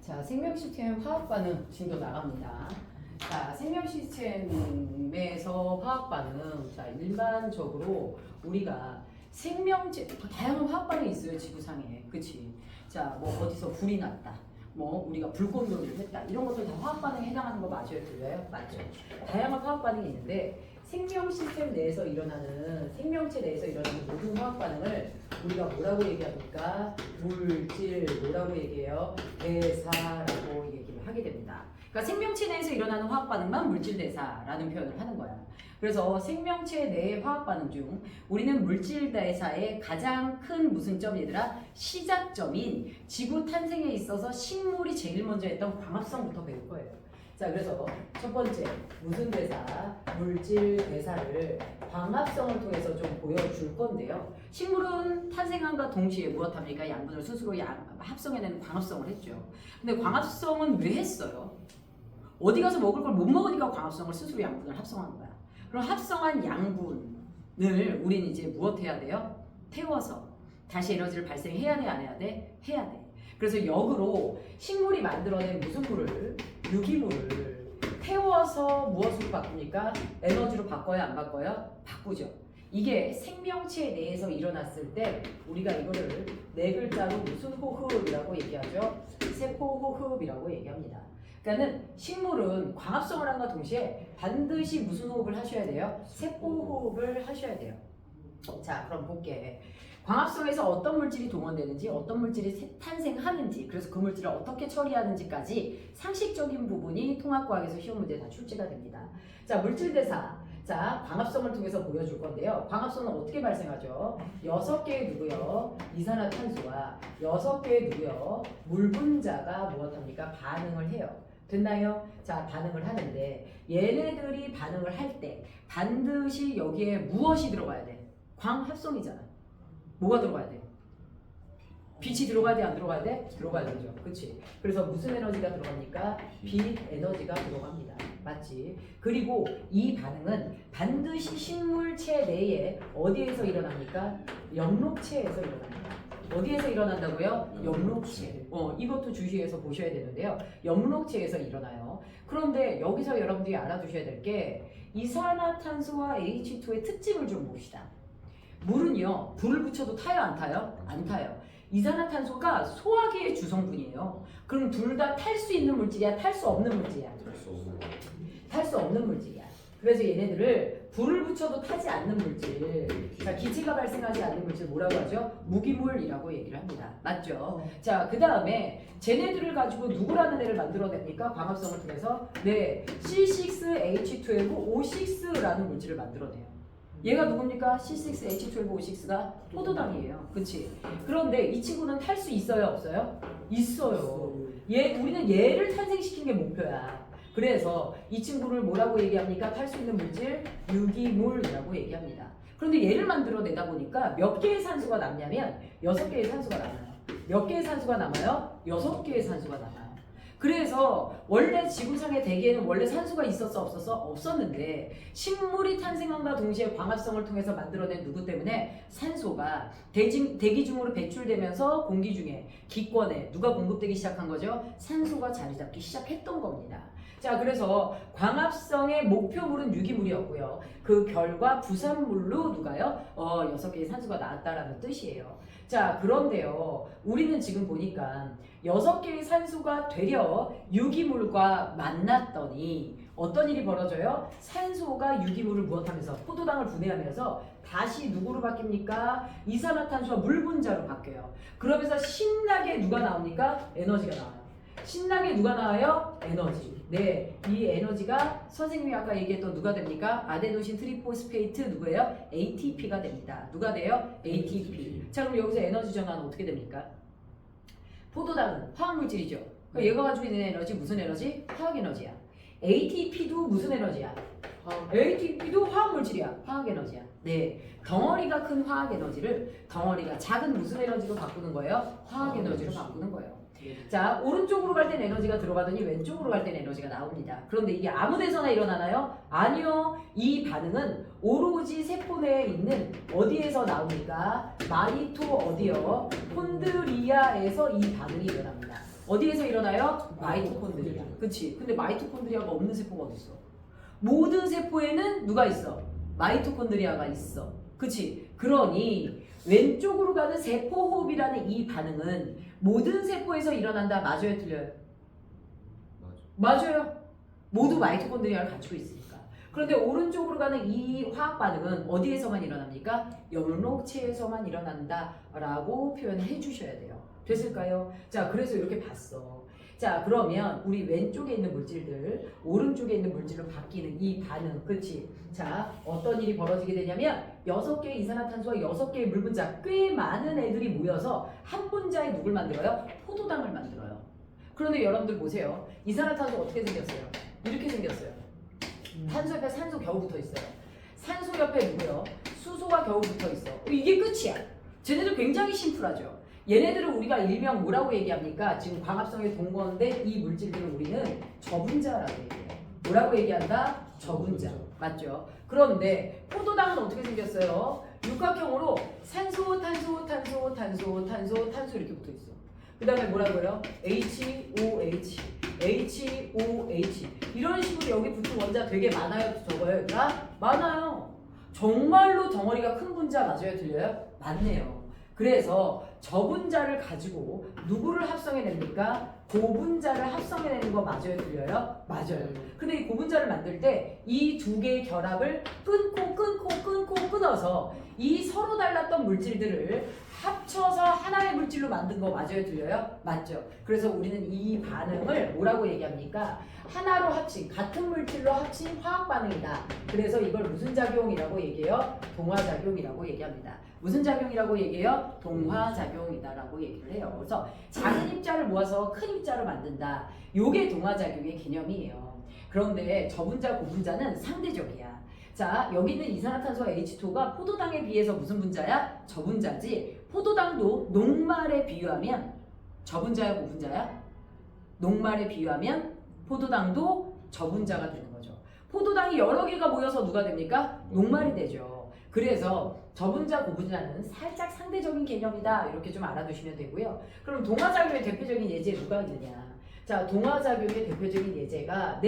자, 생명 시스템 화학 반응 진도 나갑니다. 자, 생명 시스템에서 화학 반응. 자, 일반적으로 우리가 생명체 다양한 화학 반응이 있어요, 지구상에. 그치? 자, 뭐 어디서 불이 났다. 뭐 우리가 불꽃놀이를 했다. 이런 것들 다 화학 반응에 해당하는 거 맞아요, 틀려요? 맞죠? 다양한 화학 반응이 있는데 생명 시스템 내에서 일어나는 생명체 내에서 일어나는 모든 화학 반응을 우리가 뭐라고 얘기합니까? 물질 뭐라고 얘기해요? 대사라고 얘기를 하게 됩니다. 그러니까 생명체 내에서 일어나는 화학 반응만 물질 대사라는 표현을 하는 거야. 그래서 생명체 내의 화학 반응 중 우리는 물질 대사의 가장 큰 무슨 점이더라? 시작점인 지구 탄생에 있어서 식물이 제일 먼저 했던 광합성부터 배울 거예요. 자, 그래서 첫 번째 무슨 대사, 물질 대사를 광합성을 통해서 좀 보여줄 건데요. 식물은 탄생함과 동시에 무엇합니까? 양분을 스스로 합성해내는 광합성을 했죠. 근데 광합성은 왜 했어요? 어디 가서 먹을 걸 못 먹으니까 광합성을 스스로 양분을 합성한 거야. 그럼 합성한 양분을 우리는 이제 무엇 해야 돼요? 태워서 다시 에너지를 발생해야 돼, 안 해야 돼? 해야 돼. 그래서 역으로 식물이 만들어낸 무슨 물을, 유기물을 태워서 무엇으로 바꿉니까? 에너지로 바꿔요, 안 바꿔요? 바꾸죠. 이게 생명체 내에서 일어났을 때 우리가 이거를 네 글자로 무슨 호흡이라고 얘기하죠? 세포호흡이라고 얘기합니다. 그러니까는 식물은 광합성을 한과 동시에 반드시 무슨 호흡을 하셔야 돼요? 세포호흡을 하셔야 돼요. 자, 그럼 볼게. 광합성에서 어떤 물질이 동원되는지, 어떤 물질이 탄생하는지, 그래서 그 물질을 어떻게 처리하는지까지 상식적인 부분이 통합과학에서 시험 문제에 다 출제가 됩니다. 자, 물질 대사. 자, 광합성을 통해서 보여줄 건데요. 광합성은 어떻게 발생하죠? 6개의 누구요? 이산화탄소와 6개의 누구요? 물 분자가 무엇합니까? 반응을 해요. 됐나요? 자, 반응을 하는데 얘네들이 반응을 할 때 반드시 여기에 무엇이 들어가야 돼? 광합성이잖아. 뭐가 들어가야 돼? 빛이 들어가야 돼, 안 들어가야 돼? 들어가야 되죠. 그치? 그래서 무슨 에너지가 들어갑니까? 빛 에너지가 들어갑니다. 맞지? 그리고 이 반응은 반드시 식물체 내에 어디에서 일어납니까? 영록체에서 일어납니다. 어디에서 일어난다고요? 영록체. 이것도 주시해서 보셔야 되는데요. 영록체에서 일어나요. 그런데 여기서 여러분들이 알아두셔야 될 게 이산화탄소와 H2의 특징을 좀 봅시다. 물은요, 불을 붙여도 타요, 안 타요? 안 타요. 이산화탄소가 소화기의 주성분이에요. 그럼 둘 다 탈 수 있는 물질이야, 탈 수 없는 물질이야? 탈 수 없는 물질이야. 그래서 얘네들을 불을 붙여도 타지 않는 물질, 자, 기체가 발생하지 않는 물질 뭐라고 하죠? 무기물이라고 얘기를 합니다. 맞죠? 자, 그 다음에 쟤네들을 가지고 누구라는 애를 만들어냅니까? 광합성을 통해서 네, C6H12O, O6라는 물질을 만들어내요. 얘가 누굽니까? C6H12O6가 포도당이에요. 그치? 그런데 이 친구는 탈 수 있어요? 없어요? 있어요. 우리는 얘를 탄생시킨 게 목표야. 그래서 이 친구를 뭐라고 얘기합니까? 탈 수 있는 물질, 유기물이라고 얘기합니다. 그런데 얘를 만들어내다 보니까 몇 개의 산소가 남냐면 6개의 산소가 남아요. 몇 개의 산소가 남아요? 6개의 산소가 남아요. 그래서 원래 지구상의 대기에는 원래 산소가 있었어, 없었어? 없었는데 식물이 탄생함과 동시에 광합성을 통해서 만들어낸 누구 때문에 산소가 대기 중으로 배출되면서 공기 중에 기권에 누가 공급되기 시작한 거죠? 산소가 자리 잡기 시작했던 겁니다. 자, 그래서 광합성의 목표물은 유기물이었고요. 그 결과 부산물로 누가요? 6개의 산소가 나왔다라는 뜻이에요. 자, 그런데요, 우리는 지금 보니까 6개의 산소가 되려 유기물과 만났더니 어떤 일이 벌어져요? 산소가 유기물을 무엇하면서 포도당을 분해하면서 다시 누구로 바뀝니까? 이산화탄소와 물 분자로 바뀌어요. 그러면서 신나게 누가 나옵니까? 에너지가 나와요. 신나게 누가 나와요? 에너지. 네, 이 에너지가 선생님이 아까 얘기했던 누가 됩니까? 아데노신 트리포스페이트 누구예요? ATP가 됩니다. 누가 돼요? ATP. 자, 그럼 여기서 에너지 전환은 어떻게 됩니까? 포도당은 화학물질이죠. 그러니까 얘가 가지고 있는 에너지 무슨 에너지? 화학에너지야. ATP도 무슨 에너지야? ATP도 화학물질이야. 화학에너지야. 네, 덩어리가 큰 화학에너지를 덩어리가 작은 무슨 에너지로 바꾸는 거예요? 화학에너지로 바꾸는 거예요. 자, 오른쪽으로 갈 땐 에너지가 들어가더니 왼쪽으로 갈 땐 에너지가 나옵니다. 그런데 이게 아무 데서나 일어나나요? 아니요. 이 반응은 오로지 세포 내에 있는 어디에서 나옵니까? 마이토 어디요? 콘드리아에서 이 반응이 일어납니다. 어디에서 일어나요? 마이토콘드리아. 그치? 근데 마이토콘드리아가 없는 세포가 어디 있어? 모든 세포에는 누가 있어? 마이토콘드리아가 있어. 그치? 그러니 왼쪽으로 가는 세포호흡이라는 이 반응은 모든 세포에서 일어난다. 맞아요? 틀려요? 맞아요. 모두 마이토콘드리아를 갖추고 있으니까. 그런데 오른쪽으로 가는 이 화학 반응은 어디에서만 일어납니까? 연록체에서만 일어난다라고 표현을 해주셔야 돼요. 됐을까요? 자, 그래서 이렇게 봤어. 자, 그러면 우리 왼쪽에 있는 물질들, 오른쪽에 있는 물질로 바뀌는 이 반응, 그치? 자, 어떤 일이 벌어지게 되냐면 6개의 이산화탄소와 6개의 물 분자, 꽤 많은 애들이 모여서 한 분자에 누굴 만들어요? 포도당을 만들어요. 그런데 여러분들 보세요. 이산화탄소 어떻게 생겼어요? 이렇게 생겼어요. 탄소 옆에 산소 겨우 붙어 있어요. 산소 옆에 누구요? 수소가 겨우 붙어 있어. 이게 끝이야. 쟤네들 굉장히 심플하죠. 얘네들은 우리가 일명 뭐라고 얘기합니까? 지금 광합성의 동거인데 이 물질들은 우리는 저분자라고 얘기해요. 뭐라고 얘기한다? 저분자. 맞죠? 그런데 포도당은 어떻게 생겼어요? 육각형으로 산소, 탄소, 탄소, 탄소, 탄소, 탄소 이렇게 붙어 있어. 그 다음에 뭐라고요? HOH, HOH 이런 식으로 여기 붙은 원자 되게 많아요? 적어요? 얘들아? 많아요. 정말로 덩어리가 큰 분자 맞아요? 틀려요? 맞네요. 그래서 저분자를 가지고 누구를 합성해냅니까? 고분자를 합성해내는 거 맞아요? 틀려요? 맞아요. 근데 이 고분자를 만들 때 이 두 개의 결합을 끊어서 이 서로 달랐던 물질들을 합쳐서 하나의 물질로 만든 거 맞아요? 틀려요? 맞죠. 그래서 우리는 이 반응을 뭐라고 얘기합니까? 하나로 합친, 같은 물질로 합친 화학 반응이다. 그래서 이걸 무슨 작용이라고 얘기해요? 동화작용이라고 얘기합니다. 무슨 작용이라고 얘기해요? 동화작용이다라고 얘기를 해요. 그래서 작은 입자를 모아서 큰 입자로 만든다. 요게 동화작용의 개념이에요. 그런데 저분자, 고분자는 상대적이야. 자, 여기 있는 이산화탄소와 H2가 포도당에 비해서 무슨 분자야? 저분자지. 포도당도 녹말에 비유하면 저분자야, 고분자야? 녹말에 비유하면 포도당도 저분자가 되는 거죠. 포도당이 여러 개가 모여서 누가 됩니까? 녹말이 되죠. 그래서 저분자, 고분자는 살짝 상대적인 개념이다. 이렇게 좀 알아두시면 되고요. 그럼 동화작용의 대표적인 예제 누가 있느냐? 자, 동화작용의 대표적인 예제가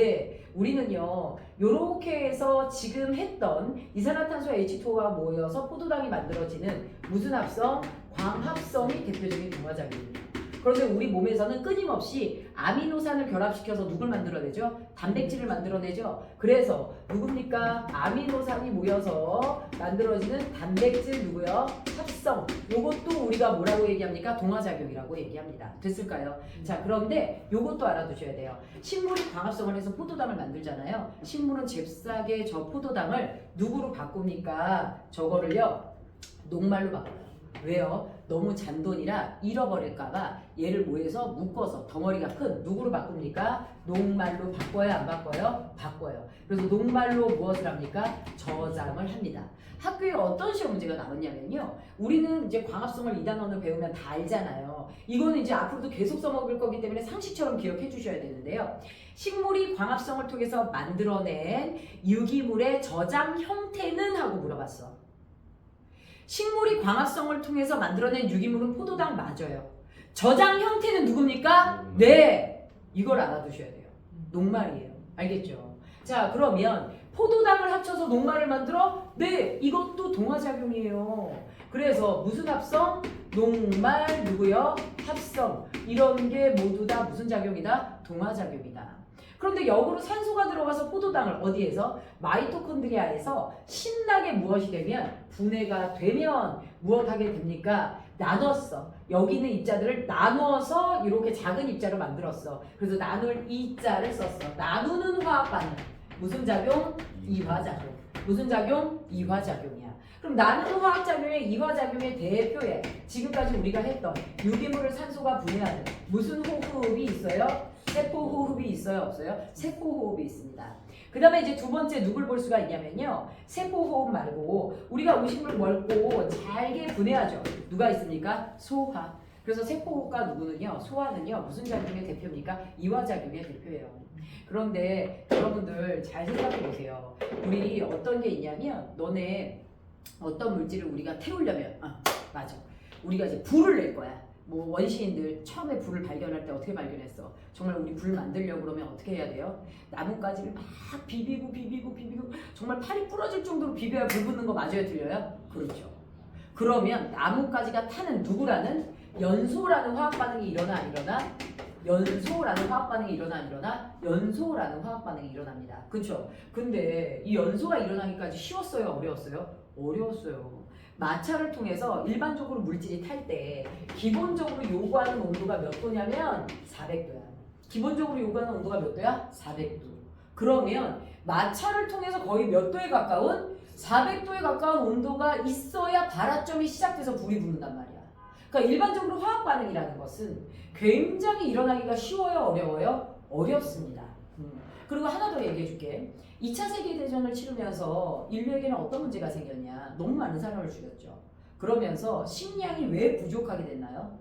우리는요 요렇게 해서 지금 했던 이산화탄소 H2가 모여서 포도당이 만들어지는 무슨 합성? 광합성이 대표적인 동화작용입니다. 그런데 우리 몸에서는 끊임없이 아미노산을 결합시켜서 누굴 만들어내죠? 단백질을 만들어내죠. 그래서 누굽니까? 아미노산이 모여서 만들어지는 단백질 누구요? 합성. 요것도 우리가 뭐라고 얘기합니까? 동화작용이라고 얘기합니다. 됐을까요? 자, 그런데 요것도 알아두셔야 돼요. 식물이 광합성을 해서 포도당을 만들잖아요. 식물은 잽싸게 저 포도당을 누구로 바꿉니까? 저거를요 녹말로 바꿔요. 왜요? 너무 잔돈이라 잃어버릴까봐 얘를 뭐해서 묶어서 덩어리가 큰 누구로 바꿉니까? 녹말로 바꿔요? 안 바꿔요? 바꿔요. 그래서 녹말로 무엇을 합니까? 저장을 합니다. 학교에 어떤 시험 문제가 나왔냐면요. 우리는 이제 광합성을 2단원을 배우면 다 알잖아요. 이거는 이제 앞으로도 계속 써먹을 거기 때문에 상식처럼 기억해 주셔야 되는데요. 식물이 광합성을 통해서 만들어낸 유기물의 저장 형태는? 하고 물어봤어. 식물이 광합성을 통해서 만들어낸 유기물은 포도당 맞아요. 저장 형태는 누굽니까? 네! 이걸 알아두셔야 돼요. 녹말이에요. 알겠죠? 자, 그러면 포도당을 합쳐서 녹말을 만들어? 네! 이것도 동화작용이에요. 그래서 무슨 합성? 녹말 누구요? 합성. 이런 게 모두 다 무슨 작용이다? 동화작용이다. 그런데 역으로 산소가 들어가서 포도당을 어디에서? 마이토콘드리아에서 신나게 무엇이 되면 분해가 되면 무엇하게 됩니까? 나눴어. 여기 있는 입자들을 나눠서 이렇게 작은 입자로 만들었어. 그래서 나눌 이자를 썼어. 나누는 화학 반응. 무슨 작용? 이화작용. 무슨 작용? 이화작용이야. 그럼 나누는 화학작용의 이화작용의 대표에 지금까지 우리가 했던 유기물을 산소가 분해하는 무슨 호흡이 있어요? 세포호흡이 있어요? 없어요? 세포호흡이 있습니다. 그 다음에 이제 두 번째 누굴 볼 수가 있냐면요. 세포호흡 말고 우리가 음식물 먹고 잘게 분해하죠. 누가 있습니까? 소화. 그래서 세포호흡과 누구는요? 소화는요. 무슨 작용의 대표입니까? 이화작용의 대표예요. 그런데 여러분들 잘 생각해 보세요. 우리 어떤 게 있냐면 너네 어떤 물질을 우리가 태우려면 맞아. 우리가 이제 불을 낼 거야. 뭐 원시인들 처음에 불을 발견할 때 어떻게 발견했어? 정말 우리 불 만들려고 그러면 어떻게 해야 돼요? 나뭇가지를 막 비비고 정말 팔이 부러질 정도로 비벼야 불 붙는 거 맞아요? 들려요? 그렇죠. 그러면 나뭇가지가 타는 누구라는 연소라는 화학 반응이 일어나 안 일어나? 연소라는 화학 반응이 일어나 안 일어나? 연소라는 화학 반응이 일어납니다. 그렇죠? 근데 이 연소가 일어나기까지 쉬웠어요? 어려웠어요? 어려웠어요. 마찰을 통해서 일반적으로 물질이 탈 때 기본적으로 요구하는 온도가 몇 도냐면 400도야. 기본적으로 요구하는 온도가 몇 도야? 400도. 그러면 마찰을 통해서 거의 몇 도에 가까운? 400도에 가까운 온도가 있어야 발화점이 시작돼서 불이 붙는단 말이야. 그러니까 일반적으로 화학 반응이라는 것은 굉장히 일어나기가 쉬워요? 어려워요? 어렵습니다. 그리고 하나 더 얘기해 줄게. 2차 세계대전을 치르면서 인류에게는 어떤 문제가 생겼냐? 너무 많은 사람을 죽였죠. 그러면서 식량이 왜 부족하게 됐나요?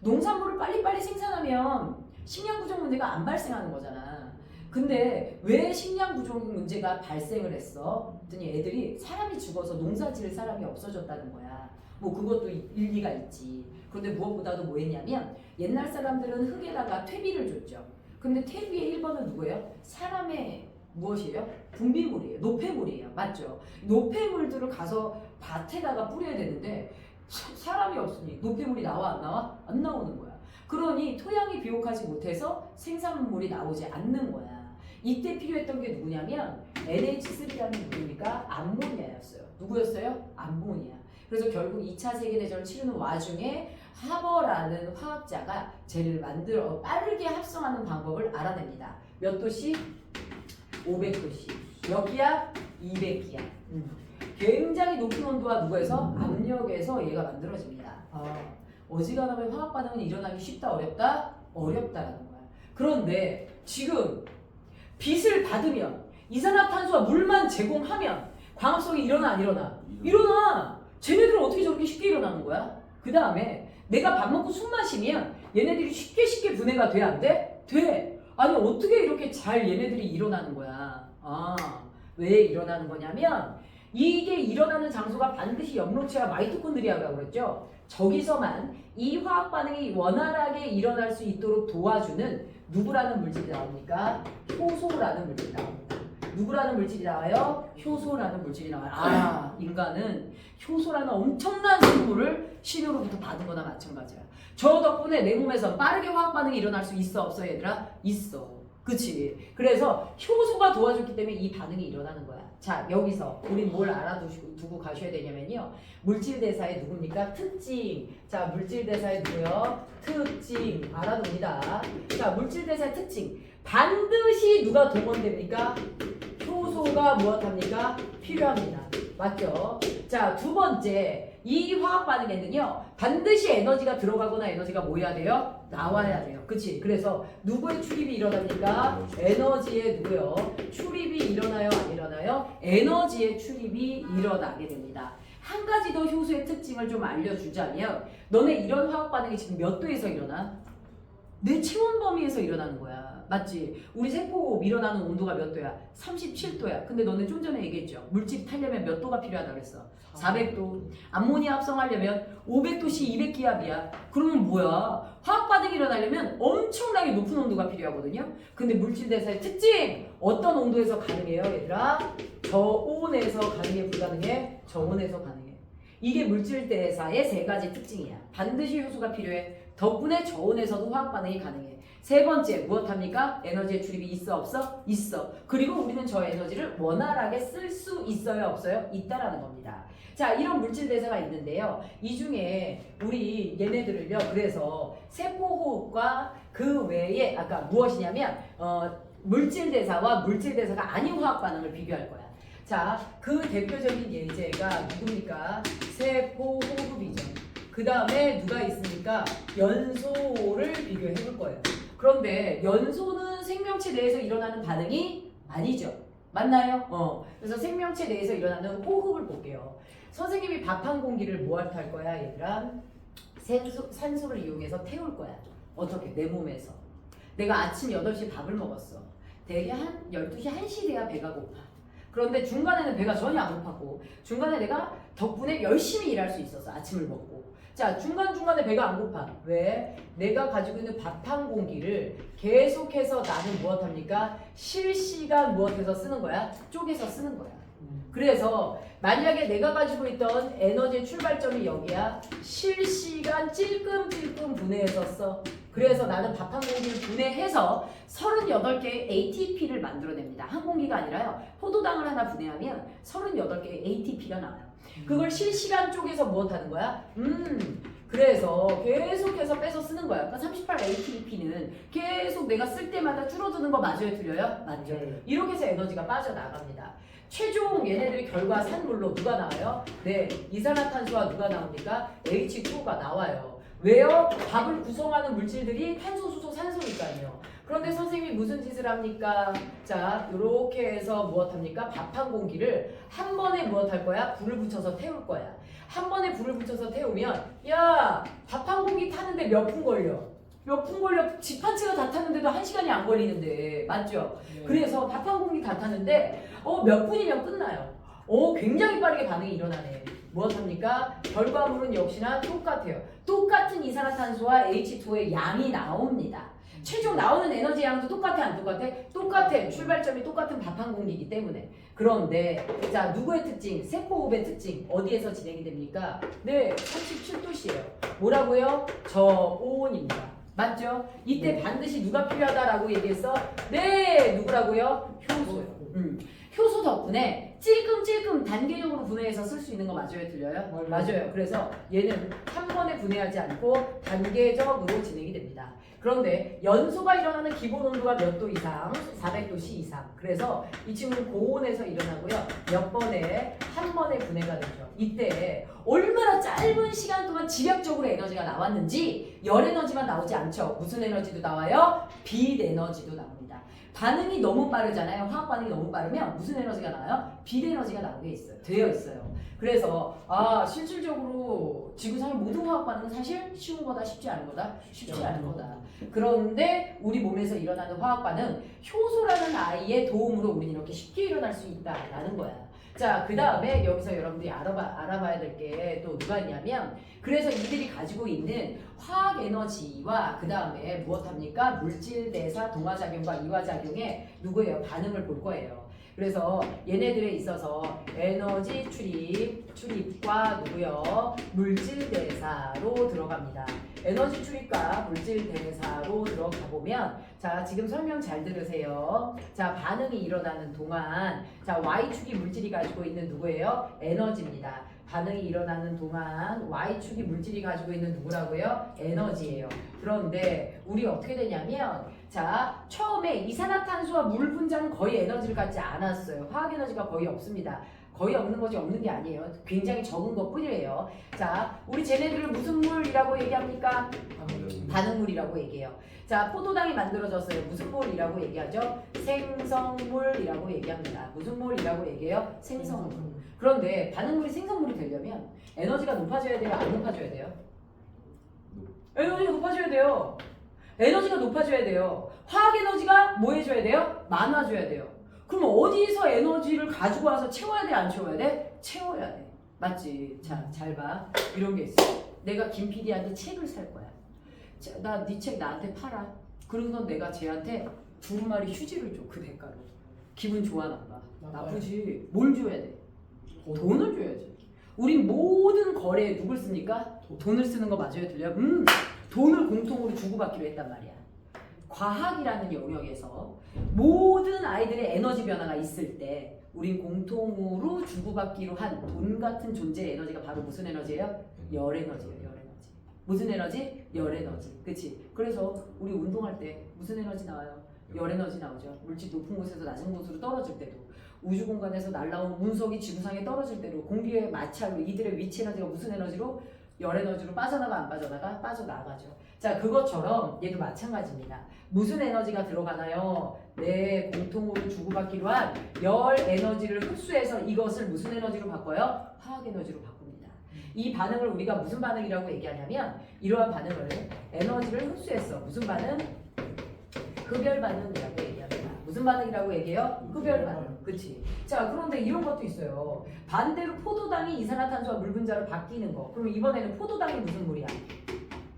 농산물을 빨리빨리 생산하면 식량 부족 문제가 안 발생하는 거잖아. 근데 왜 식량 부족 문제가 발생을 했어? 그랬더니 애들이 사람이 죽어서 농사 지을 사람이 없어졌다는 거야. 뭐 그것도 일리가 있지. 그런데 무엇보다도 뭐 했냐면 옛날 사람들은 흙에다가 퇴비를 줬죠. 근데 퇴비의 1번은 누구예요? 사람의 무엇이에요? 분비물이에요. 노폐물이에요. 맞죠? 노폐물들을 가서 밭에다가 뿌려야 되는데 사람이 없으니 노폐물이 나와 안 나와? 안 나오는 거야. 그러니 토양이 비옥하지 못해서 생산물이 나오지 않는 거야. 이때 필요했던 게 누구냐면 NH3라는 누구입니까? 암모니아였어요. 누구였어요? 암모니아. 그래서 결국 2차 세계대전을 치르는 와중에 하버라는 화학자가 쟤를 만들어 빠르게 합성하는 방법을 알아냅니다. 몇 도씩? 500도씩. 몇 기압? 200기압. 굉장히 높은 온도와 누구에서? 압력에서 얘가 만들어집니다. 어지간하면 화학 반응은 일어나기 쉽다 어렵다? 어렵다라는 거야. 그런데 지금 빛을 받으면 이산화탄소와 물만 제공하면 광합성이 일어나 안 일어나? 일어나! 쟤네들은 어떻게 저렇게 쉽게 일어나는 거야? 그 다음에 내가 밥 먹고 숨 마시면 얘네들이 쉽게 분해가 돼? 안 돼? 돼! 아니 어떻게 이렇게 잘 얘네들이 일어나는 거야? 왜 일어나는 거냐면 이게 일어나는 장소가 반드시 염록체와 마이토콘드리아라고 그랬죠? 저기서만 이 화학 반응이 원활하게 일어날 수 있도록 도와주는 누구라는 물질이 나옵니까? 효소라는 물질이 나옵니다. 누구라는 물질이 나와요? 효소라는 물질이 나와요. 인간은 효소라는 엄청난 성분을 신호로부터 받은 거나 마찬가지야. 저 덕분에 내 몸에서 빠르게 화학 반응이 일어날 수 있어 없어 얘들아? 있어. 그치? 그래서 효소가 도와줬기 때문에 이 반응이 일어나는 거야. 자, 여기서 우리 뭘 알아두고 가셔야 되냐면요. 물질 대사의 누굽니까? 특징. 자, 물질 대사의 누구요? 특징. 알아둡니다. 자, 물질 대사의 특징. 반드시 누가 동원됩니까? 효소가 무엇합니까? 필요합니다. 맞죠? 자, 두 번째. 이 화학 반응에는요. 반드시 에너지가 들어가거나 에너지가 뭐 해야 돼요? 나와야 돼요. 그치? 그래서 누구의 출입이 일어납니까? 에너지의 누구요? 출입이 일어나요? 안 일어나요? 에너지의 출입이 일어나게 됩니다. 한 가지 더 효소의 특징을 좀 알려주자면 너네 이런 화학 반응이 지금 몇 도에서 일어나? 내 체온 범위에서 일어나는 거야. 맞지? 우리 세포 일어나는 온도가 몇 도야? 37도야. 근데 너네 좀 전에 얘기했죠. 물질이 타려면 몇 도가 필요하다고 그랬어? 400도. 암모니아 합성하려면 500도씨 200기압이야. 그러면 뭐야? 화학 반응이 일어나려면 엄청나게 높은 온도가 필요하거든요. 근데 물질 대사의 특징! 어떤 온도에서 가능해요, 얘들아? 저온에서 가능해, 불가능해? 저온에서 가능해. 이게 물질 대사의 세 가지 특징이야. 반드시 효소가 필요해. 덕분에 저온에서도 화학 반응이 가능해. 세 번째, 무엇합니까? 에너지의 출입이 있어, 없어? 있어. 그리고 우리는 저 에너지를 원활하게 쓸 수 있어요, 없어요? 있다라는 겁니다. 자, 이런 물질 대사가 있는데요. 이 중에 우리 얘네들을요, 그래서 세포호흡과 그 외에 아까 무엇이냐면 물질 대사와 물질 대사가 아닌 화학 반응을 비교할 거야. 자, 그 대표적인 예제가 누굽니까? 세포호흡이죠. 그 다음에 누가 있습니까? 연소를 비교해 볼 거예요. 그런데 연소는 생명체 내에서 일어나는 반응이 아니죠. 맞나요? 그래서 생명체 내에서 일어나는 호흡을 볼게요. 선생님이 밥 한 공기를 뭐할 탈 거야, 얘들아? 산소를 이용해서 태울 거야. 어떻게? 내 몸에서. 내가 아침 8시에 밥을 먹었어. 대개 한 12시, 1시 돼야 배가 고파. 그런데 중간에는 배가 전혀 안 고팠고 중간에 내가 덕분에 열심히 일할 수 있었어. 아침을 먹고. 자, 중간중간에 배가 안 고파. 왜? 내가 가지고 있는 밥 한 공기를 계속해서 나는 무엇합니까? 실시간 무엇해서 쓰는 거야? 쪼개서 쓰는 거야. 그래서 만약에 내가 가지고 있던 에너지의 출발점이 여기야. 실시간 찔끔찔끔 분해해서 써. 그래서 나는 밥 한 공기를 분해해서 38개의 ATP를 만들어냅니다. 한 공기가 아니라요. 포도당을 하나 분해하면 38개의 ATP가 나와요. 그걸 실시간 쪽에서 무엇하는 거야? 그래서 계속해서 빼서 쓰는 거야. 그러니까 38 ATP는 계속 내가 쓸 때마다 줄어드는 거 맞아요? 틀려요? 맞죠? 이렇게 해서 에너지가 빠져나갑니다. 최종 얘네들의 결과 산물로 누가 나와요? 네, 이산화탄소와 누가 나옵니까? H2O가 나와요. 왜요? 밥을 구성하는 물질들이 탄소, 수소, 산소니까요. 그런데 선생님이 무슨 짓을 합니까? 자, 이렇게 해서 무엇합니까? 밥 한 공기를 한 번에 무엇할 거야? 불을 붙여서 태울 거야. 한 번에 불을 붙여서 태우면 야, 밥 한 공기 타는데 몇 분 걸려? 몇 분 걸려? 집 한 채가 다 타는데도 1시간이 안 걸리는데 맞죠? 네. 그래서 밥 한 공기 다 타는데 몇 분이면 끝나요. 굉장히 빠르게 반응이 일어나네. 무엇합니까? 결과물은 역시나 똑같아요. 똑같은 이산화탄소와 H2O의 양이 나옵니다. 최종 나오는 에너지 양도 똑같아 안 똑같아? 똑같아. 출발점이 똑같은 밥 한 공기이기 때문에. 그런데 자, 누구의 특징? 세포호흡의 특징 어디에서 진행이 됩니까? 네, 37도씨예요. 뭐라고요? 저온입니다. 맞죠? 이때 반드시 누가 필요하다라고 얘기했어? 네, 누구라고요? 효소요. 효소 덕분에 찔끔찔끔 단계적으로 분해해서 쓸 수 있는 거 맞아요? 틀려요? 맞아요. 그래서 얘는 한 번에 분해하지 않고 단계적으로 진행이 됩니다. 그런데 연소가 일어나는 기본 온도가 몇 도 이상? 400도씨 이상. 그래서 이 친구는 고온에서 일어나고요. 몇 번에? 한 번에 분해가 되죠. 이때 얼마나 짧은 시간 동안 집약적으로 에너지가 나왔는지 열 에너지만 나오지 않죠. 무슨 에너지도 나와요? 빛 에너지도 나옵니다. 반응이 너무 빠르잖아요. 화학 반응이 너무 빠르면 무슨 에너지가 나와요? 빛 에너지가 나오게 되어 있어요. 그래서 실질적으로 지구상의 모든 화학 반응은 사실 쉬운 거다, 쉽지 않은 거다, 쉽지 않은 거다. 그런데 우리 몸에서 일어나는 화학 반응, 효소라는 아이의 도움으로 우리는 이렇게 쉽게 일어날 수 있다라는 거야. 자, 그 다음에 여기서 여러분들이 알아봐야 될 게 또 누가 있냐면, 그래서 이들이 가지고 있는 화학 에너지와 그 다음에 무엇합니까? 물질 대사, 동화작용과 이화작용의 누구예요? 반응을 볼 거예요. 그래서 얘네들에 있어서 에너지 출입과 누구요? 물질 대사로 들어갑니다. 에너지 출입과 물질 대사로 들어가 보면, 자, 지금 설명 잘 들으세요. 자, 반응이 일어나는 동안, 자, Y축이 물질이 가지고 있는 누구예요? 에너지입니다. 반응이 일어나는 동안 Y축이 물질이 가지고 있는 누구라고요? 에너지예요. 그런데 우리 어떻게 되냐면, 자, 처음에 이산화탄소와 물 분자는 거의 에너지를 갖지 않았어요. 화학 에너지가 거의 없습니다. 거의 없는 거지 없는 게 아니에요. 굉장히 적은 것 뿐이에요. 자, 우리 쟤네들을 무슨 물이라고 얘기합니까? 반응물이라고 얘기해요. 자, 포도당이 만들어졌어요. 무슨 물이라고 얘기하죠? 생성물이라고 얘기합니다. 무슨 물이라고 얘기해요? 생성물. 그런데 반응물이 생성물이 되려면 에너지가 높아져야 돼요? 안 높아져야 돼요? 에너지가 높아져야 돼요. 에너지가 높아져야 돼요. 화학 에너지가 뭐 해줘야 돼요? 많아져야 돼요. 그럼 어디서 에너지를 가지고 와서 채워야 돼? 안 채워야 돼? 채워야 돼. 맞지? 자, 잘 봐. 이런 게 있어. 내가 김 PD한테 책을 살 거야. 나 네 책 나한테 팔아. 그러고선 내가 쟤한테 두루마리 휴지를 줘. 그 대가로. 기분 좋아 나빠? 나쁘지. 뭘 줘야 돼? 돈을 줘야지. 우린 모든 거래에 누굴 씁니까? 돈을 쓰는 거 맞아요? 들려? 돈을 공통으로 주고받기로 했단 말이야. 과학이라는 영역에서 모든 아이들의 에너지 변화가 있을 때 우린 공통으로 주고받기로 한 돈 같은 존재의 에너지가 바로 무슨 에너지예요? 열 에너지예요. 열 에너지. 무슨 에너지? 열 에너지. 그치? 그래서 우리 운동할 때 무슨 에너지 나와요? 열 에너지 나오죠. 물질 높은 곳에서 낮은 곳으로 떨어질 때도, 우주 공간에서 날라온 운석이 지구상에 떨어질 때도 공기의 마찰로 이들의 위치 에너지가 무슨 에너지로? 열 에너지로 빠져나가 안 빠져나가? 빠져나가죠. 자, 그것처럼 얘도 마찬가지입니다. 무슨 에너지가 들어가나요? 네, 공통으로 주고받기로 한 열 에너지를 흡수해서 이것을 무슨 에너지로 바꿔요? 화학 에너지로 바꿉니다. 이 반응을 우리가 무슨 반응이라고 얘기하냐면, 이러한 반응을 에너지를 흡수했어. 무슨 반응? 흡열 반응이라고 얘기합니다. 무슨 무슨 반응이라고 얘기해요? 흡열 반응. 그치? 자, 그런데 이런 것도 있어요. 반대로 포도당이 이산화탄소와 물 분자로 바뀌는 거. 그럼 이번에는 포도당이 무슨 물이야?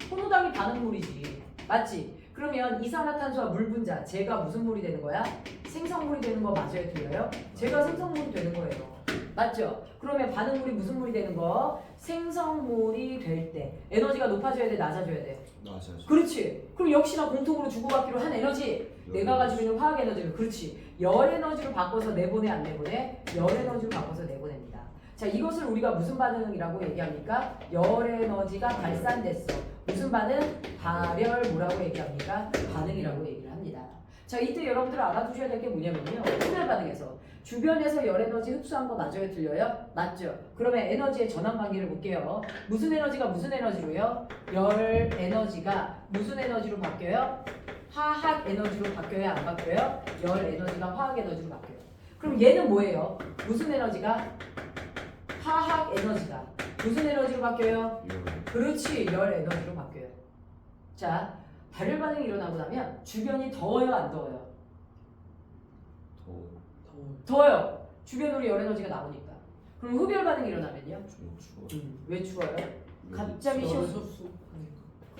포도당이 반응물이지. 맞지? 그러면 이산화탄소와 물 분자, 쟤가 무슨 물이 되는 거야? 생성물이 되는 거 맞아요? 틀려요? 쟤가 생성물이 되는 거예요. 맞죠? 그러면 반응물이 무슨 물이 되는 거? 생성물이 될 때 에너지가 높아져야 돼? 낮아져야 돼? 낮아져. 그렇지. 그럼 역시나 공통으로 주고받기로 한 에너지 내가 가지고 있는 화학 에너지를 그렇지. 열 에너지로 바꿔서 내보내 안 내보내? 열 에너지로 바꿔서 내보냅니다. 자, 이것을 우리가 무슨 반응이라고 얘기합니까? 열 에너지가 발산됐어. 무슨 반응? 발열 뭐라고 얘기합니까? 반응이라고 얘기를 합니다. 자, 이때 여러분들 알아두셔야 될 게 뭐냐면요. 흡열 반응에서 주변에서 열 에너지 흡수한 거 맞아요? 틀려요? 맞죠? 그러면 에너지의 전환 관계를 볼게요. 무슨 에너지가 무슨 에너지로요? 열 에너지가 무슨 에너지로 바뀌어요? 화학 에너지로 바뀌어요? 안 바뀌어요? 열 에너지가 화학 에너지로 바뀌어요. 그럼 얘는 뭐예요? 무슨 에너지가? 화학 에너지가 무슨 에너지로 바뀌어요? 그렇지, 열 에너지로 바뀌어요. 자, 발열 반응이 일어나고 나면 주변이 더워요, 안 더워요? 더워요. 주변으로 열 에너지가 나오니까. 그럼 흡열 반응이 일어나면요? 추워. 왜 추워요? 갑자기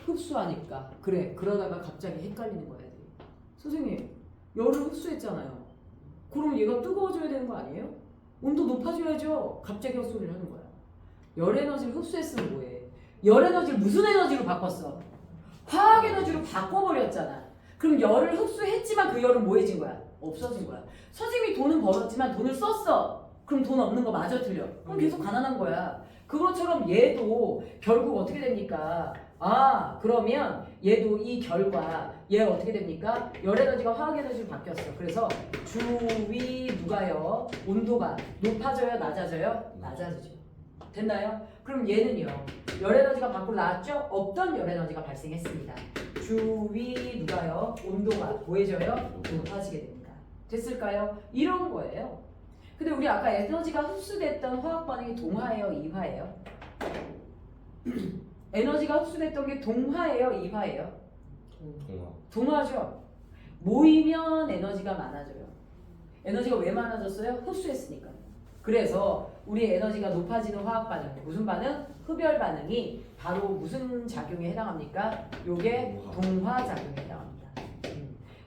흡수하니까. 그래, 그러다가 갑자기 헷갈리는 거야. 선생님, 열을 흡수했잖아요. 그럼 얘가 뜨거워져야 되는 거 아니에요? 온도 높아져야죠. 갑자기 헛소리를 하는 거야. 열 에너지를 흡수했으면 뭐해? 열 에너지를 무슨 에너지로 바꿨어? 화학 에너지로 바꿔버렸잖아. 그럼 열을 흡수했지만 그 열은 뭐해진 거야? 없어진 거야. 선생님이 돈은 벌었지만 돈을 썼어. 그럼 돈 없는 거 맞아 틀려? 그럼 계속 가난한 거야. 그것처럼 얘도 결국 어떻게 됩니까? 아, 그러면 얘도 이 결과 얘 어떻게 됩니까? 열 에너지가 화학 에너지로 바뀌었어. 그래서 주위 누가요? 온도가 높아져요? 낮아져요? 낮아지죠. 됐나요? 그럼 얘는요. 열 에너지가 밖으로 나왔죠? 없던 열 에너지가 발생했습니다. 주위 누가요? 온도가 뭐해져요? 높아지게 됩니다. 됐을까요? 이런 거예요. 근데 우리 아까 에너지가 흡수됐던 화학 반응이 동화예요? 이화예요? 에너지가 흡수됐던 게 동화예요? 이화예요? 동화죠. 모이면 에너지가 많아져요. 에너지가 왜 많아졌어요? 흡수했으니까. 그래서 우리 에너지가 높아지는 화학 반응, 무슨 반응? 흡열 반응이 바로 무슨 작용에 해당합니까? 요게 동화 작용에 해당합니다.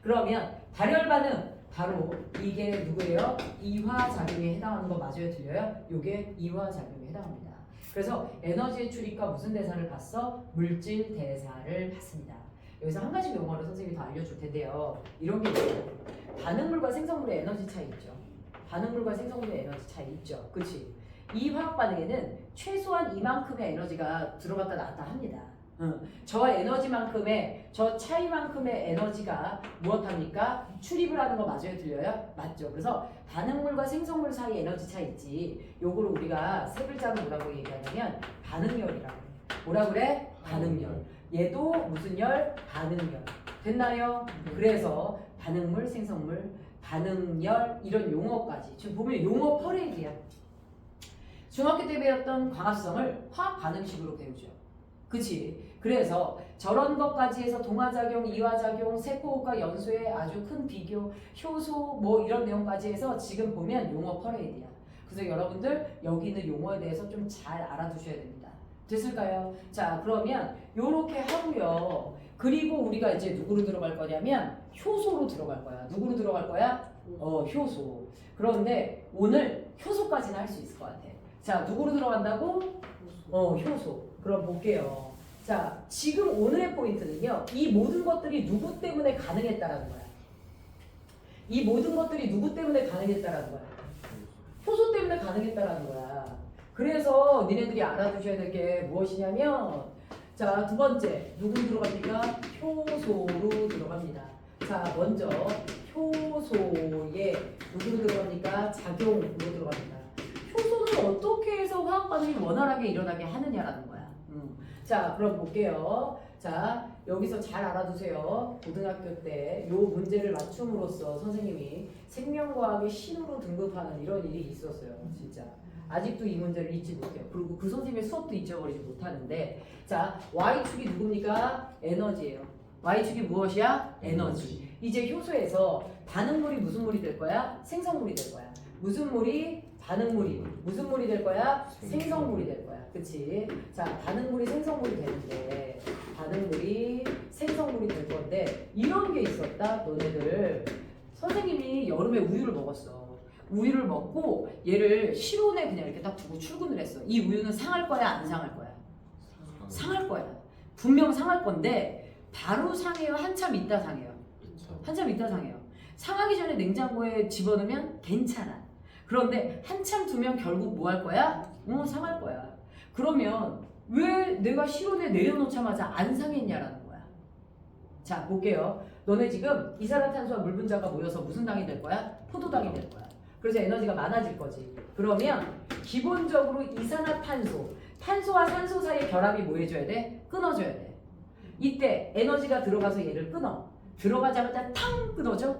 그러면 발열 반응, 바로 이게 누구예요? 이화 작용에 해당하는 거 맞아요? 틀려요? 요게 이화 작용에 해당합니다. 그래서 에너지의 출입과 무슨 대사를 봤어? 물질 대사를 봤습니다. 여기서 한 가지 용어를 선생님이 더 알려줄 텐데요. 이런 게 있어요. 반응물과 생성물의 에너지 차이 있죠. 반응물과 생성물의 에너지 차이 있죠. 그치? 이 화학 반응에는 최소한 이만큼의 에너지가 들어갔다 나왔다 합니다. 저 에너지만큼의, 저 차이만큼의 에너지가 무엇합니까? 출입을 하는 거 맞아요? 틀려요? 맞죠. 그래서 반응물과 생성물 사이 에너지 차이 있지. 요거를 우리가 세 글자로 뭐라고 얘기하냐면 반응열이라고. 뭐라 그래? 반응열. 얘도 무슨 열? 반응열. 됐나요? 그래서 반응물, 생성물, 반응열 이런 용어까지. 지금 보면 용어 퍼레이드야. 중학교 때 배웠던 광합성을 화학 반응식으로 배우죠. 그치? 그래서 저런 것까지 해서 동화작용, 이화작용, 세포호흡과 연소의 아주 큰 비교, 효소 뭐 이런 내용까지 해서 지금 보면 용어 퍼레이드야. 그래서 여러분들 여기 있는 용어에 대해서 좀 잘 알아두셔야 됩니다. 됐을까요? 자, 그러면 요렇게 하고요. 그리고 우리가 이제 누구로 들어갈 거냐면 효소로 들어갈 거야. 누구로 들어갈 거야? 효소. 그런데 오늘 효소까지는 할 수 있을 것 같아. 자, 누구로 들어간다고? 효소. 그럼 볼게요. 자, 지금 오늘의 포인트는요. 이 모든 것들이 누구 때문에 가능했다라는 거야. 이 모든 것들이 누구 때문에 가능했다라는 거야. 효소 때문에 가능했다라는 거야. 그래서 니네들이 알아두셔야 될 게 무엇이냐면, 자, 두 번째 누구 들어갑니까? 효소로 들어갑니다. 자, 먼저 효소에 누구로 들어갑니까? 작용으로 들어갑니다. 효소는 어떻게 해서 화학 반응이 원활하게 일어나게 하느냐라는 거야. 자, 그럼 볼게요. 자, 여기서 잘 알아두세요. 고등학교 때 요 문제를 맞춤으로써 선생님이 생명과학의 신으로 등극하는 이런 일이 있었어요. 진짜. 아직도 이 문제를 잊지 못해요. 그리고 그 선생님의 수업도 잊어버리지 못하는데, 자, Y축이 누굽니까? 에너지예요. Y축이 무엇이야? 에너지. 이제 효소에서 반응물이 무슨 물이 될 거야? 생성물이 될 거야. 무슨 물이? 반응물이. 무슨 물이 될 거야? 생성물이 될 거야. 그치? 자, 반응물이 생성물이 되는데 반응물이 생성물이 될 건데 이런 게 있었다. 너네들 선생님이 여름에 우유를 먹었어. 우유를 먹고 얘를 실온에 그냥 이렇게 딱 두고 출근을 했어. 이 우유는 상할 거야? 안 상할 거야? 상할 거야. 분명 상할 건데 바로 상해요? 한참 있다 상해요? 한참 있다 상해요. 상하기 전에 냉장고에 집어넣으면 괜찮아. 그런데 한참 두면 결국 뭐 할 거야? 상할 거야. 그러면 왜 내가 실온에 내려놓자마자 안 상했냐라는 거야. 자, 볼게요. 너네 지금 이산화탄소와 물 분자가 모여서 무슨 당이 될 거야? 포도당이 될 거야. 그래서 에너지가 많아질 거지. 그러면 기본적으로 이산화탄소, 탄소와 산소 사이의 결합이 뭐 해줘야 돼? 끊어줘야 돼. 이때 에너지가 들어가서 얘를 끊어. 들어가자마자 탕 끊어져?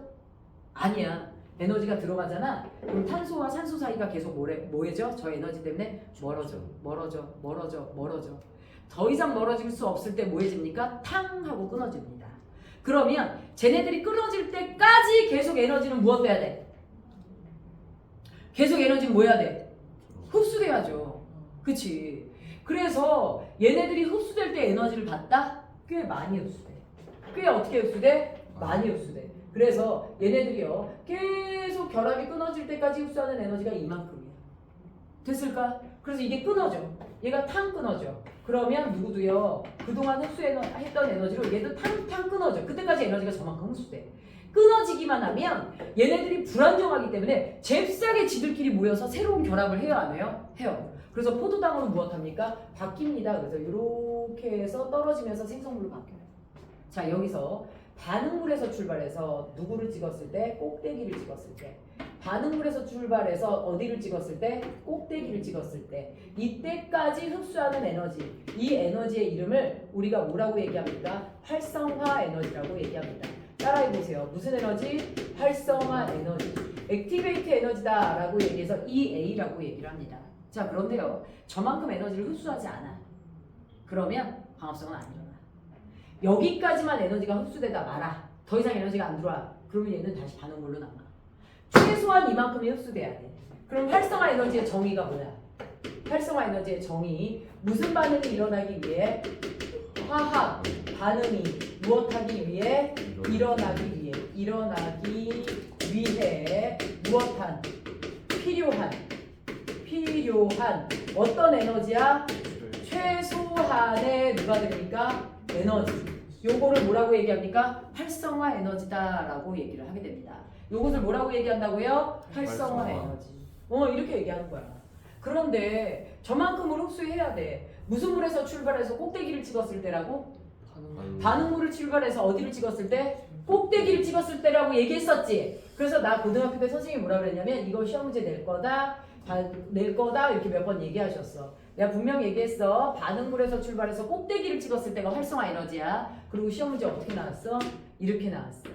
아니야. 에너지가 들어가잖아. 그럼 탄소와 산소 사이가 계속 뭐해져? 저 에너지 때문에 멀어져. 더 이상 멀어질 수 없을 때 뭐해집니까? 탕 하고 끊어집니다. 그러면 쟤네들이 끊어질 때까지 계속 에너지는 무엇 돼야 돼? 계속 에너지는 뭐 해야 돼? 흡수돼야죠. 그치? 그래서 얘네들이 흡수될 때 에너지를 받다? 꽤 많이 흡수돼. 꽤 어떻게 흡수돼? 많이 흡수돼. 그래서 얘네들이요 계속 결합이 끊어질 때까지 흡수하는 에너지가 이만큼이야. 됐을까? 그래서 이게 끊어져. 얘가 탕 끊어져. 그러면 누구도요 그동안 흡수했던 에너지로 얘도 탕 끊어져. 그때까지 에너지가 저만큼 흡수돼. 끊어지기만 하면 얘네들이 불안정하기 때문에 잽싸게 지들끼리 모여서 새로운 결합을 해야 안 해요? 해요. 그래서 포도당으로 무엇합니까? 바뀝니다. 그래서 이렇게 해서 떨어지면서 생성물로 바뀌어요. 자, 여기서 반응물에서 출발해서 누구를 찍었을 때? 꼭대기를 찍었을 때. 반응물에서 출발해서 어디를 찍었을 때? 꼭대기를 찍었을 때. 이때까지 흡수하는 에너지. 이 에너지의 이름을 우리가 뭐라고 얘기합니까? 활성화 에너지라고 얘기합니다. 따라해보세요. 무슨 에너지? 활성화 에너지. 액티베이트 에너지다 라고 얘기해서 EA라고 얘기를 합니다. 자, 그런데요. 저만큼 에너지를 흡수하지 않아. 그러면 광합성은 안 일어나. 여기까지만 에너지가 흡수되다 말아. 더 이상 에너지가 안 들어와. 그러면 얘는 다시 반응물로 남아. 최소한 이만큼이 흡수돼야 돼. 그럼 활성화 에너지의 정의가 뭐야? 활성화 에너지의 정의. 무슨 반응이 일어나기 위해? 화학 반응이 무엇하기 위해? 일어나기 위해 무엇한? 필요한 어떤 에너지야? 최소한의 누가 됩니까? 에너지. 요거를 뭐라고 얘기합니까? 활성화 에너지다라고 얘기를 하게 됩니다. 요것을 뭐라고 얘기한다고요? 활성화 에너지. 이렇게 얘기하는 거야. 그런데 저만큼을 흡수해야 돼. 무슨 물에서 출발해서 꼭대기를 찍었을 때라고? 반응물을 출발해서 어디를 찍었을 때? 꼭대기를 찍었을 때라고 얘기했었지. 그래서 나 고등학교 때 선생님이 뭐라 그랬냐면 이거 시험 문제 낼 거다 이렇게 몇 번 얘기하셨어. 내가 분명 얘기했어. 반응물에서 출발해서 꼭대기를 찍었을 때가 활성화 에너지야. 그리고 시험 문제 어떻게 나왔어? 이렇게 나왔어.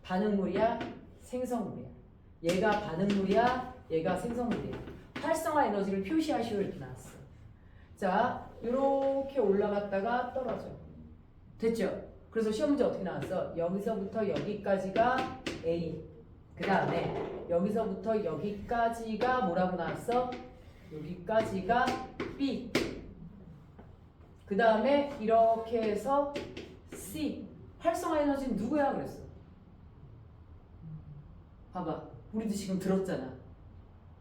반응물이야? 생성물이야. 얘가 반응물이야? 얘가 생성물이야. 활성화 에너지를 표시하시오 이렇게 나왔어. 자, 이렇게 올라갔다가 떨어져. 됐죠? 그래서 시험 문제 어떻게 나왔어? 여기서부터 여기까지가 A. 그 다음에 여기서부터 여기까지가 뭐라고 나왔어? 여기까지가 B. 그 다음에 이렇게 해서 C. 활성화 에너지는 누구야? 그랬어. 봐봐. 우리도 지금 들었잖아.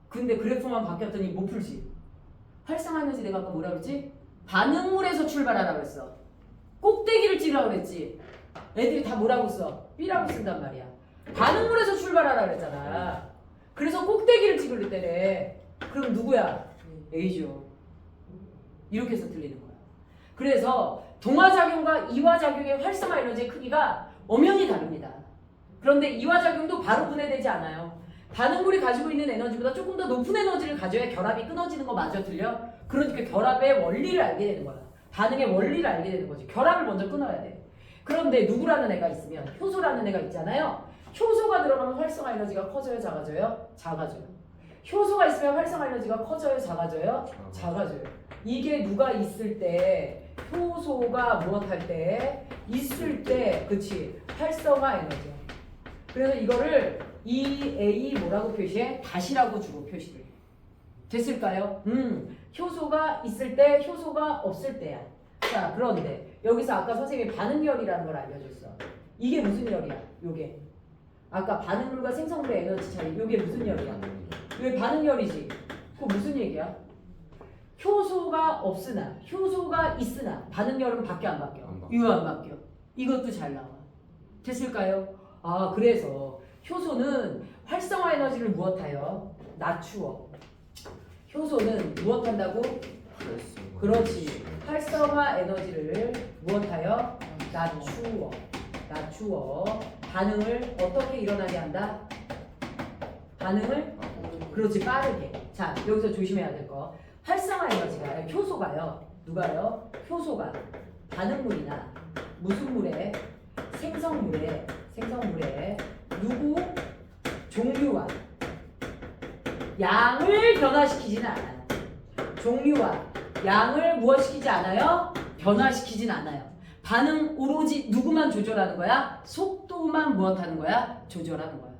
근데 그래프만 바뀌었더니 못 풀지. 활성화 에너지 내가 아까 뭐라 그랬지? 반응물에서 출발하라고 했어. 꼭대기를 찍으라고 그랬지. 애들이 다 뭐라고 써? B라고 쓴단 말이야. 반응물에서 출발하라고 그랬잖아. 그래서 꼭대기를 찍을 때래. 그럼 누구야? A죠. 이렇게 해서 들리는 거야. 그래서 동화작용과 이화작용의 활성화 에너지의 크기가 엄연히 다릅니다. 그런데 이화작용도 바로 분해되지 않아요. 반응물이 가지고 있는 에너지보다 조금 더 높은 에너지를 가져야 결합이 끊어지는 거 마저 들려? 그러니까 결합의 원리를 알게 되는 거야. 반응의 원리를 알게 되는 거지. 결합을 먼저 끊어야 돼. 그런데 누구라는 애가 있으면 효소라는 애가 있잖아요. 효소가 들어가면 활성화 에너지가 커져요? 작아져요? 작아져요. 효소가 있으면 활성화 에너지가 커져요? 작아져요? 작아져요. 이게 누가 있을 때 효소가 무엇할 때? 있을 때 그치 활성화 에너지야. 그래서 이거를 EA 뭐라고 표시해? 다시라고 주고 표시를 해. 됐을까요? 효소가 있을 때, 효소가 없을 때야. 자, 그런데 여기서 아까 선생님이 반응열이라는 걸 알려줬어. 이게 무슨 열이야? 요게. 아까 반응물과 생성물의 에너지 차이. 요게 무슨 열이야? 왜 반응열이지? 그거 무슨 얘기야? 효소가 없으나, 효소가 있으나 반응열은 바뀌어 안 바뀌어? 이거 안 바뀌어. 이것도 잘 나와. 됐을까요? 아, 그래서 효소는 활성화 에너지를 무엇하여? 낮추어. 효소는 무엇한다고? 그렇지. 활성화 에너지를 무엇하여? 낮추어. 낮추어. 반응을 어떻게 일어나게 한다? 반응을? 그렇지, 빠르게. 자, 여기서 조심해야 될 거. 활성화 에너지가, 효소가요. 누가요? 효소가 반응물이나 무슨 물에? 생성물에 누구? 종류와 양을 변화시키지는 않아요. 종류와 양을 무엇시키지 않아요? 변화시키진 않아요. 반응 오로지 누구만 조절하는 거야? 속도만 무엇하는 거야? 조절하는 거야.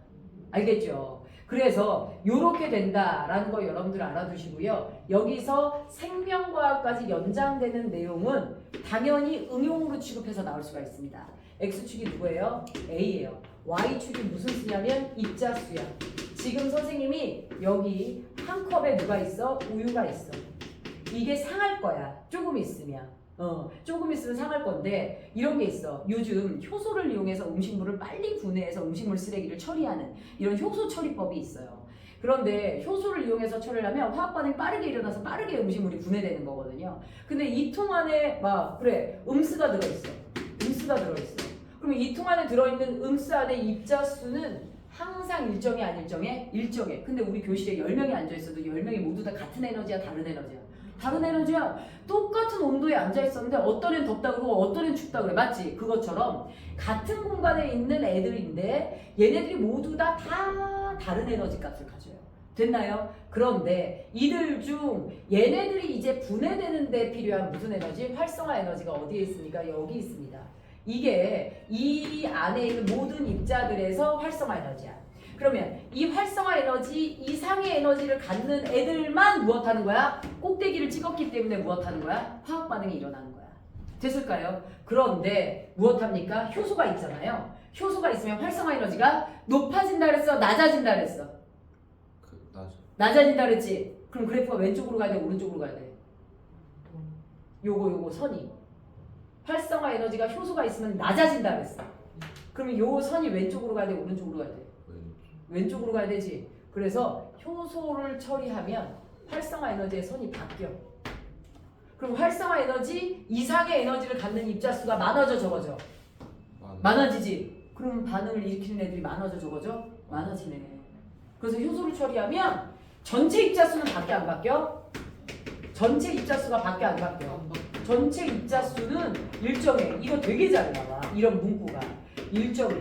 알겠죠? 그래서 이렇게 된다라는 거 여러분들 알아두시고요. 여기서 생명과학까지 연장되는 내용은 당연히 응용으로 취급해서 나올 수가 있습니다. X축이 누구예요? A예요. Y축이 무슨 수냐면 입자수야. 지금 선생님이 여기 한 컵에 누가 있어? 우유가 있어. 이게 상할 거야. 조금 있으면. 조금 있으면 상할 건데 이런 게 있어. 요즘 효소를 이용해서 음식물을 빨리 분해해서 음식물 쓰레기를 처리하는 이런 효소 처리법이 있어요. 그런데 효소를 이용해서 처리를 하면 화학 반응이 빠르게 일어나서 빠르게 음식물이 분해되는 거거든요. 근데 이 통 안에 막 그래 음스가 들어있어. 음스가 들어있어. 그러면 이 통 안에 들어있는 음스 안에 입자수는 항상 일정해 안 일정해? 일정해. 근데 우리 교실에 10명이 앉아있어도 10명이 모두 다 같은 에너지야 다른 에너지야? 다른 에너지야. 똑같은 온도에 앉아있었는데 어떤 애는 덥다 그러고 어떤 애는 춥다 그래. 맞지? 그것처럼 같은 공간에 있는 애들인데 얘네들이 모두 다 다른 에너지 값을 가져요. 됐나요? 그런데 이들 중 얘네들이 이제 분해되는 데 필요한 무슨 에너지? 활성화 에너지가 어디에 있습니까? 여기 있습니다. 이게 이 안에 있는 모든 입자들에서 활성화 에너지야. 그러면 이 활성화 에너지 이상의 에너지를 갖는 애들만 무엇하는 거야? 꼭대기를 찍었기 때문에 무엇하는 거야? 화학 반응이 일어나는 거야. 됐을까요? 그런데 무엇합니까? 효소가 있잖아요. 효소가 있으면 활성화 에너지가 높아진다 그랬어? 낮아진다 그랬어? 낮아진다 그랬지? 그럼 그래프가 왼쪽으로 가야 돼? 오른쪽으로 가야 돼? 요거 선이 활성화 에너지가 효소가 있으면 낮아진다 그랬어. 그러면 요 선이 왼쪽으로 가야 돼? 오른쪽으로 가야 돼? 왼쪽으로 가야 되지. 그래서 효소를 처리하면 활성화 에너지의 선이 바뀌어. 그럼 활성화 에너지 이상의 에너지를 갖는 입자수가 많아져 적어져? 많아지지. 그럼 반응을 일으키는 애들이 많아져 적어져? 많아지네. 그래서 효소를 처리하면 전체 입자수는 밖에 안 바뀌어? 전체 입자수가 밖에 안 바뀌어. 전체 입자수는 일정해. 이거 되게 잘 나와. 이런 문구가. 일정해.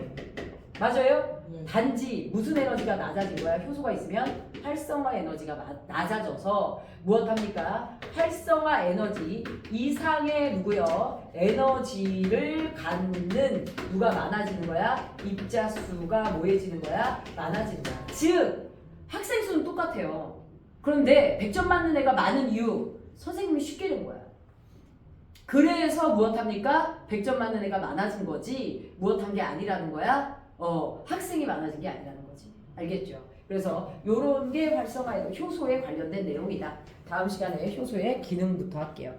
맞아요? 단지 무슨 에너지가 낮아진 거야? 효소가 있으면 활성화 에너지가 낮아져서 무엇합니까? 활성화 에너지 이상의 누구요? 에너지를 갖는 누가 많아지는 거야? 입자수가 뭐해지는 거야? 많아지는 거야. 즉 학생 수는 똑같아요. 그런데 100점 맞는 애가 많은 이유 선생님이 쉽게 된 거야. 그래서 무엇합니까? 100점 맞는 애가 많아진 거지 무엇한 게 아니라는 거야? 학생이 많아진 게 아니라는 거지. 알겠죠? 그래서 요런 게 활성화 효소에 관련된 내용이다. 다음 시간에 효소의 기능부터 할게요.